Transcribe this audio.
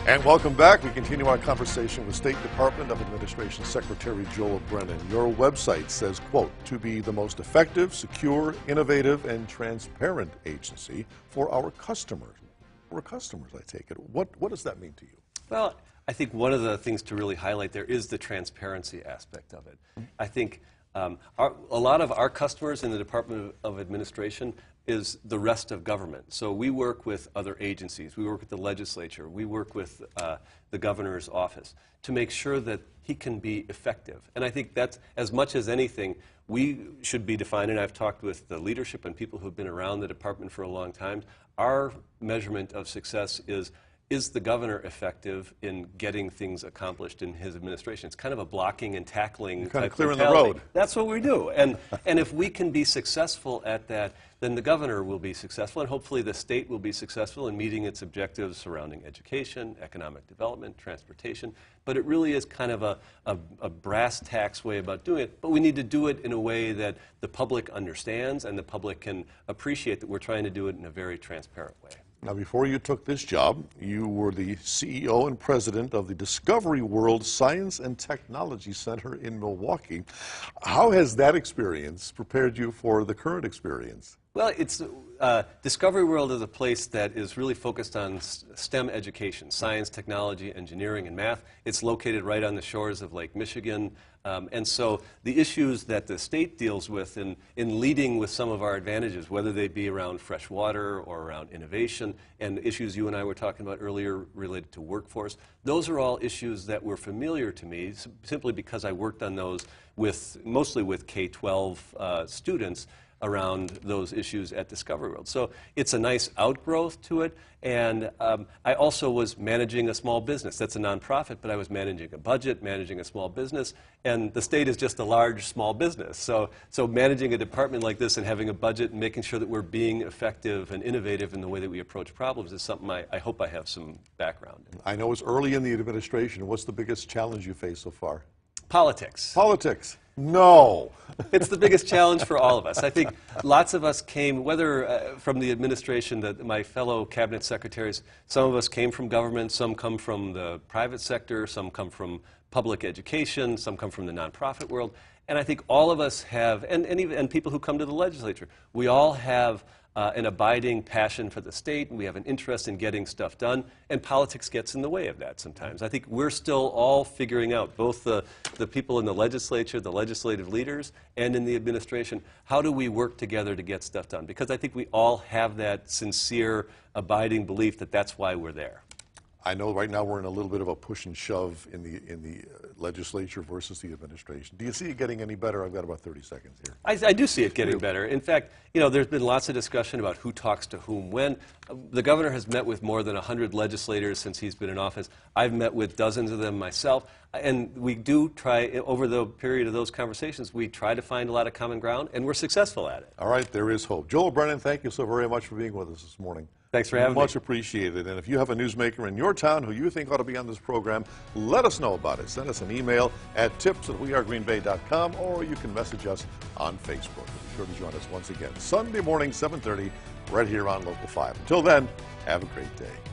And welcome back. We continue our conversation with State Department of Administration Secretary Joel Brennan. Your website says, quote, to be the most effective, secure, innovative, and transparent agency for our customers. For customers, I take it. What does that mean to you? Well, I think one of the things to really highlight there is the transparency aspect of it. I think a lot of our customers in the Department of Administration is the rest of government. So we work with other agencies, we work with the legislature, we work with the governor's office to make sure that he can be effective. And I think that's, as much as anything, we should be defined, and I've talked with the leadership and people who've been around the department for a long time, our measurement of success is the governor effective in getting things accomplished in his administration? It's kind of a blocking and tackling kind type of clearing mentality. the road. That's what we do. And if we can be successful at that, then the governor will be successful, and hopefully the state will be successful in meeting its objectives surrounding education, economic development, transportation. But it really is kind of a brass tacks way about doing it. But we need to do it in a way that the public understands and the public can appreciate that we're trying to do it in a very transparent way. Now, before you took this job, you were the CEO and president of the Discovery World Science and Technology Center in Milwaukee. How has that experience prepared you for the current experience? Well, it's Discovery World is a place that is really focused on STEM education, science, technology, engineering, and math. It's located right on the shores of Lake Michigan. And so the issues that the state deals with in leading with some of our advantages, whether they be around fresh water or around innovation, and issues you and I were talking about earlier related to workforce, those are all issues that were familiar to me simply because I worked on those mostly with K-12 students around those issues at Discovery World. So it's a nice outgrowth to it, and I also was managing a small business. That's a nonprofit, but I was managing a budget, managing a small business, and the state is just a large small business. So managing a department like this and having a budget and making sure that we're being effective and innovative in the way that we approach problems is something I hope I have some background in. I know it's early in the administration. What's the biggest challenge you face so far? Politics. Politics. No. It's the biggest challenge for all of us. I think lots of us came, whether from the administration, my fellow cabinet secretaries, some of us came from government, some come from the private sector, some come from public education, some come from the nonprofit world. And I think all of us have, and people who come to the legislature, we all have an abiding passion for the state, and we have an interest in getting stuff done, and politics gets in the way of that sometimes. I think we're still all figuring out, both the people in the legislature, the legislative leaders, and in the administration, how do we work together to get stuff done? Because I think we all have that sincere, abiding belief that that's why we're there. I know right now we're in a little bit of a push and shove in the legislature versus the administration. Do you see it getting any better? I've got about 30 seconds here. I do see it getting better. In fact, there's been lots of discussion about who talks to whom when. The governor has met with more than 100 legislators since he's been in office. I've met with dozens of them myself. And we do try, over the period of those conversations, we try to find a lot of common ground, and we're successful at it. All right, there is hope. Joel Brennan, thank you so very much for being with us this morning. Thanks for having me. Much appreciated. And if you have a newsmaker in your town who you think ought to be on this program, let us know about it. Send us an email at tips@wearegreenbay.com, or you can message us on Facebook. Be sure to join us once again Sunday morning, 7:30, right here on Local 5. Until then, have a great day.